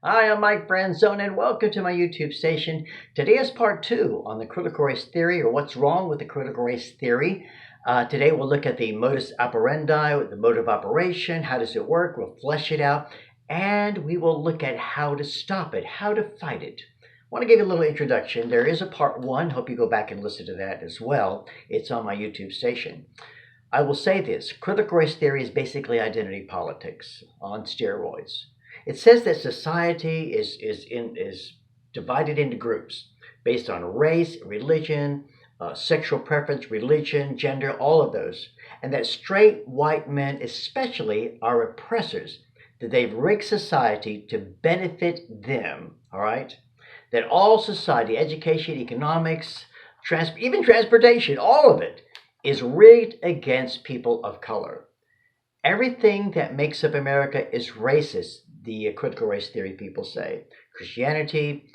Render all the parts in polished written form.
Hi, I'm Mike Franzone, and welcome to my YouTube station. Today is part two on the critical race theory, or what's wrong with the critical race theory. Today we'll look at the modus operandi, the mode of operation, how does it work, we'll flesh it out, and we will look at how to stop it, how to fight it. I want to give you a little introduction. There is a part one. Hope you go back and listen to that as well. It's on my YouTube station. I will say this, critical race theory is basically identity politics on steroids. It says that society is divided into groups based on race, religion, sexual preference, religion, gender, all of those, and that straight white men especially are oppressors, that they've rigged society to benefit them, all right? That all society, education, economics, even transportation, all of it is rigged against people of color. Everything that makes up America is racist, the critical race theory people say. Christianity,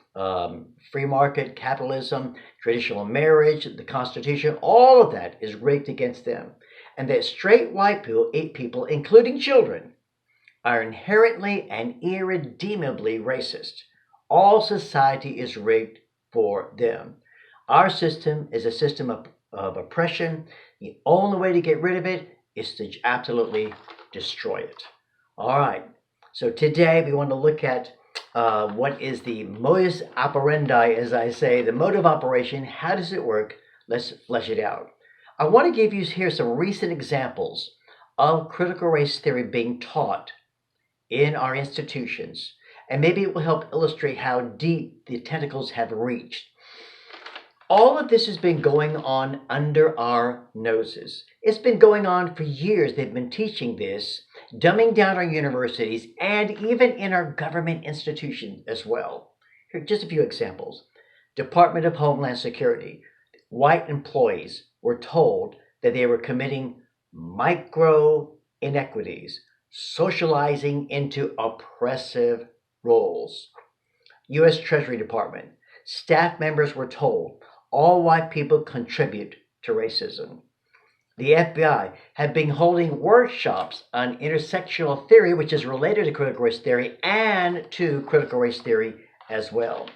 free market, capitalism, traditional marriage, the Constitution, all of that is rigged against them. And that straight white people, including children, are inherently and irredeemably racist. All society is rigged for them. Our system is a system of oppression. The only way to get rid of it is to absolutely destroy it. All right, so today we want to look at what is the modus operandi, as I say, the mode of operation. How does it work? Let's flesh it out. I want to give you here some recent examples of critical race theory being taught in our institutions, and maybe it will help illustrate how deep the tentacles have reached. All of this has been going on under our noses. It's been going on for years. They've been teaching this, dumbing down our universities, and even in our government institutions as well. Here are just a few examples. Department of Homeland Security. White employees were told that they were committing micro inequities, socializing into oppressive roles. U.S. Treasury Department. Staff members were told all white people contribute to racism. The FBI have been holding workshops on intersectional theory, which is related to critical race theory and to critical race theory as well.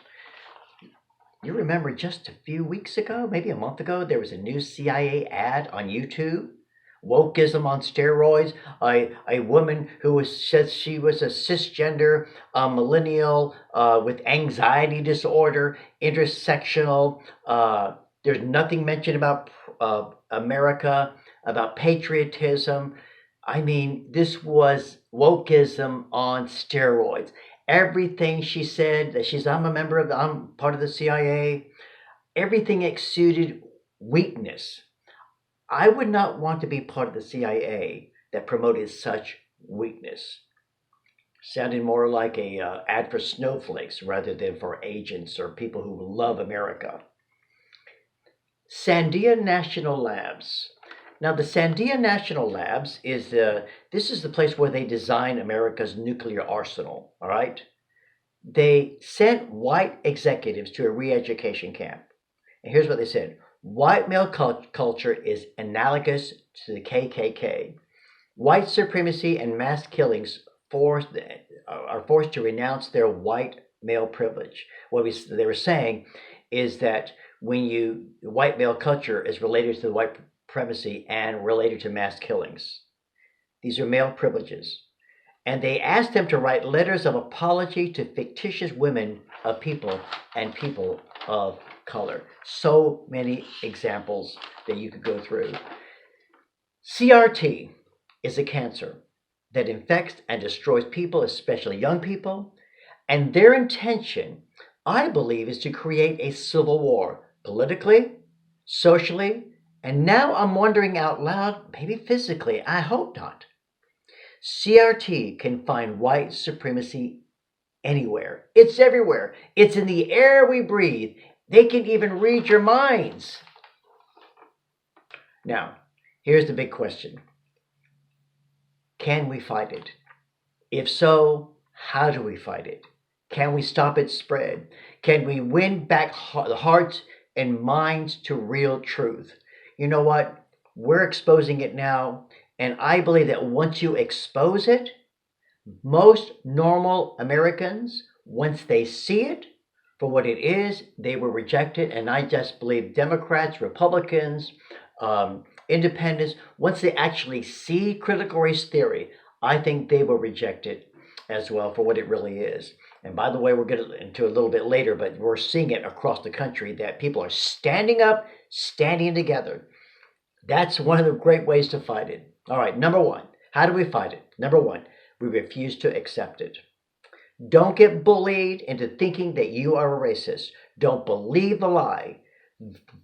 You remember just a few weeks ago, maybe a month ago, there was a new CIA ad on YouTube. Wokeism on steroids. A woman who said she was a cisgender millennial with anxiety disorder, intersectional. There's nothing mentioned about America, about patriotism. I mean, this was wokeism on steroids. Everything she said, that I'm part of the CIA, everything exuded weakness. I would not want to be part of the CIA that promoted such weakness. Sounded more like a ad for snowflakes rather than for agents or people who love America. Sandia National Labs. Now, the Sandia National Labs is this is the place where they design America's nuclear arsenal. All right, they sent white executives to a re-education camp, and here's what they said. White male culture is analogous to the KKK. White supremacy and mass killings are forced to renounce their white male privilege. What they were saying is that white male culture is related to the white supremacy and related to mass killings. These are male privileges. And they asked them to write letters of apology to fictitious women of people and people of color. So many examples that you could go through. CRT is a cancer that infects and destroys people, especially young people. And their intention, I believe, is to create a civil war, politically, socially, and now I'm wondering out loud, maybe physically, I hope not. CRT can find white supremacy anywhere. It's everywhere. It's in the air we breathe. They can even read your minds. Now, here's the big question. Can we fight it? If so, how do we fight it? Can we stop its spread? Can we win back the hearts and minds to real truth? You know what? We're exposing it now, and I believe that once you expose it, most normal Americans Once they see it for what it is, they will reject it. And I just believe Democrats, Republicans, independents, once they actually see critical race theory, I think they will reject it as well for what it really is. And by the way, we'll get into a little bit later, but we're seeing it across the country that people are standing up, standing together. That's one of the great ways to fight it. All right, number one, how do we fight it? Number one, we refuse to accept it. Don't get bullied into thinking that you are a racist. Don't believe the lie.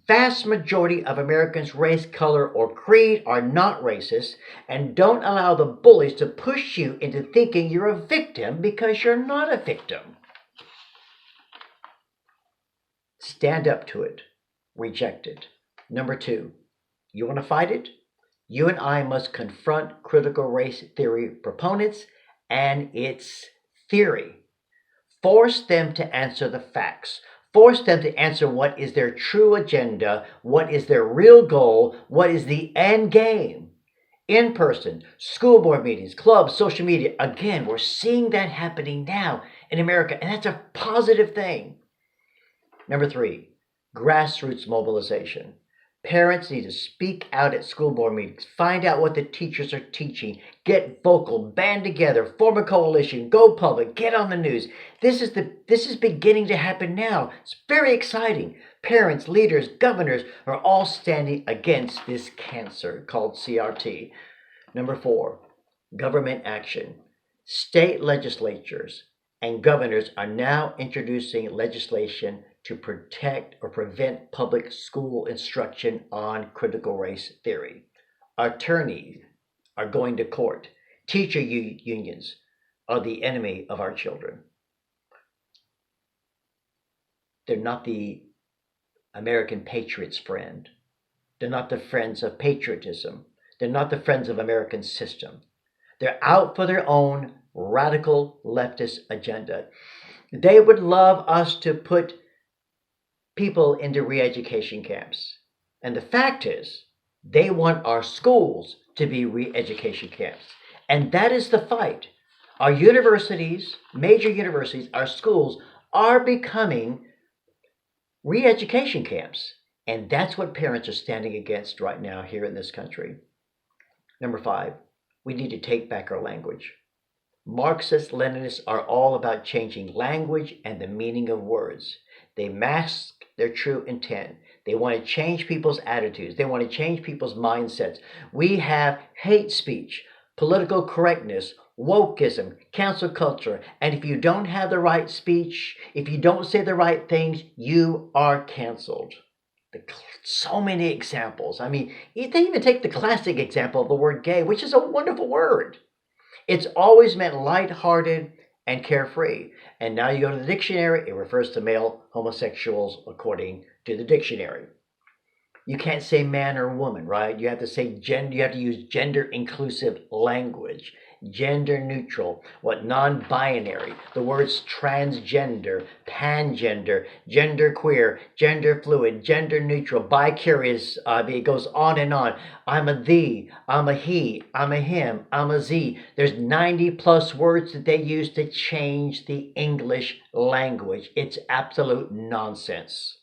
Vast majority of Americans' race, color, or creed are not racist, and don't allow the bullies to push you into thinking you're a victim because you're not a victim. Stand up to it. Reject it. Number two, you want to fight it? You and I must confront critical race theory proponents and its theory. Force them to answer the facts. Force them to answer what is their true agenda, what is their real goal, what is the end game. In person, school board meetings, clubs, social media. Again, we're seeing that happening now in America, and that's a positive thing. Number three, grassroots mobilization. Parents need to speak out at school board meetings, find out what the teachers are teaching, get vocal, band together, form a coalition, go public, get on the news. This is beginning to happen now. It's very exciting. Parents, leaders, governors are all standing against this cancer called CRT. Number four, government action. State legislatures and governors are now introducing legislation to protect or prevent public school instruction on critical race theory. Attorneys are going to court. Teacher unions are the enemy of our children. They're not the American patriots' friend. They're not the friends of patriotism. They're not the friends of American system. They're out for their own radical leftist agenda. They would love us to put people into re-education camps. And the fact is, they want our schools to be re-education camps. And that is the fight. Our universities, major universities, our schools are becoming re-education camps. And that's what parents are standing against right now here in this country. Number five, we need to take back our language. Marxists, Leninists are all about changing language and the meaning of words. They mask their true intent. They want to change people's attitudes. They want to change people's mindsets. We have hate speech, political correctness, wokeism, cancel culture. And if you don't have the right speech, if you don't say the right things, you are canceled. So many examples. I mean, they even take the classic example of the word gay, which is a wonderful word. It's always meant lighthearted and carefree. And now you go to the dictionary, it refers to male homosexuals according to the dictionary. You can't say man or woman, right? You have to say gender, you have to use gender inclusive language. Gender neutral, non-binary, the words transgender, pangender, genderqueer, gender fluid, gender neutral, bicurious, it goes on and on. I'm a thee, I'm a he, I'm a him, I'm a z. There's 90 plus words that they use to change the English language. It's absolute nonsense.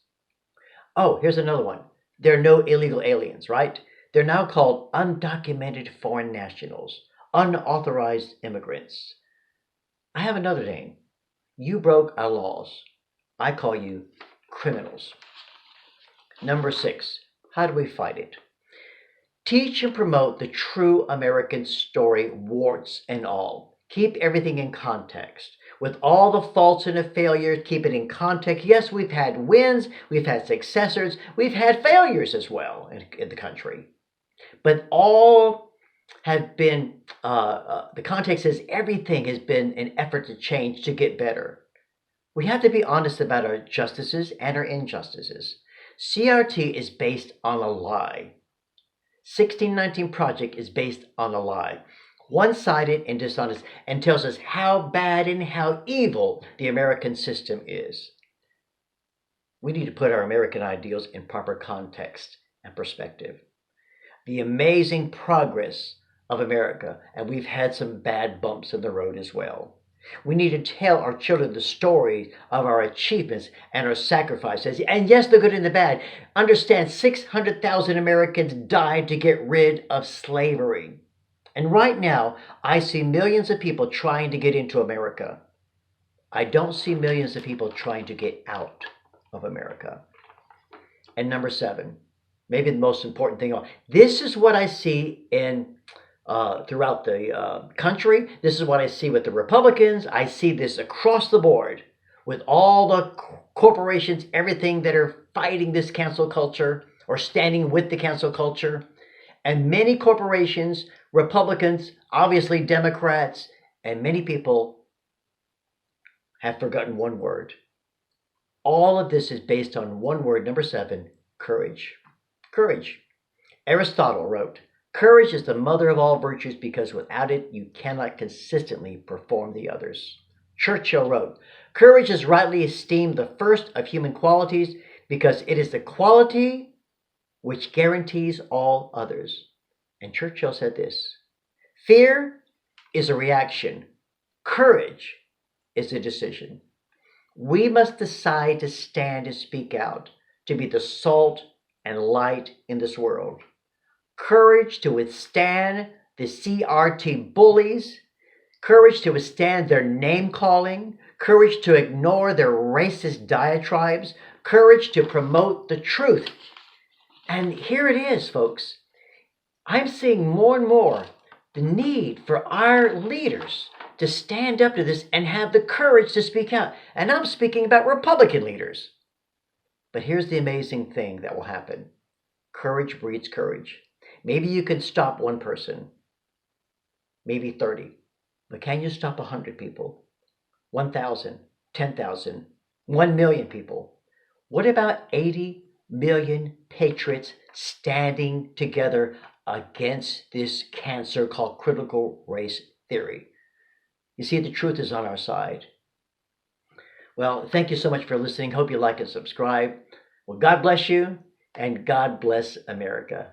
Oh, here's another one. There are no illegal aliens, right? They're now called undocumented foreign nationals. Unauthorized immigrants. I have another name. You broke our laws. I call you criminals. Number six, how do we fight it? Teach and promote the true American story, warts and all. Keep everything in context. With all the faults and the failures, keep it in context. Yes, we've had wins, we've had successors, we've had failures as well in the country. But all have been, the context is everything has been an effort to change, to get better. We have to be honest about our justices and our injustices. CRT is based on a lie. 1619 Project is based on a lie. One-sided and dishonest, and tells us how bad and how evil the American system is. We need to put our American ideals in proper context and perspective. The amazing progress of America, and we've had some bad bumps in the road as well. We need to tell our children the story of our achievements and our sacrifices. And yes, the good and the bad. Understand 600,000 Americans died to get rid of slavery. And right now, I see millions of people trying to get into America. I don't see millions of people trying to get out of America. And number 7, maybe the most important thing, this is what I see in throughout the country. This is what I see with the Republicans. I see this across the board with all the corporations, everything that are fighting this cancel culture or standing with the cancel culture. And many corporations, Republicans, obviously Democrats, and many people have forgotten one word. All of this is based on one word, number 7, courage. Courage. Aristotle wrote, "Courage is the mother of all virtues because without it you cannot consistently perform the others." Churchill wrote, "Courage is rightly esteemed the first of human qualities because it is the quality which guarantees all others." And Churchill said this, "Fear is a reaction. Courage is a decision." We must decide to stand and speak out, to be the salt and light in this world. Courage to withstand the CRT bullies, courage to withstand their name-calling, courage to ignore their racist diatribes, courage to promote the truth. And here it is, folks. I'm seeing more and more the need for our leaders to stand up to this and have the courage to speak out. And I'm speaking about Republican leaders. But here's the amazing thing that will happen. Courage breeds courage. Maybe you can stop one person, maybe 30. But can you stop 100 people? 1,000, 10,000, 1 million people? What about 80 million patriots standing together against this cancer called critical race theory? You see, the truth is on our side. Well, thank you so much for listening. Hope you like and subscribe. Well, God bless you, and God bless America.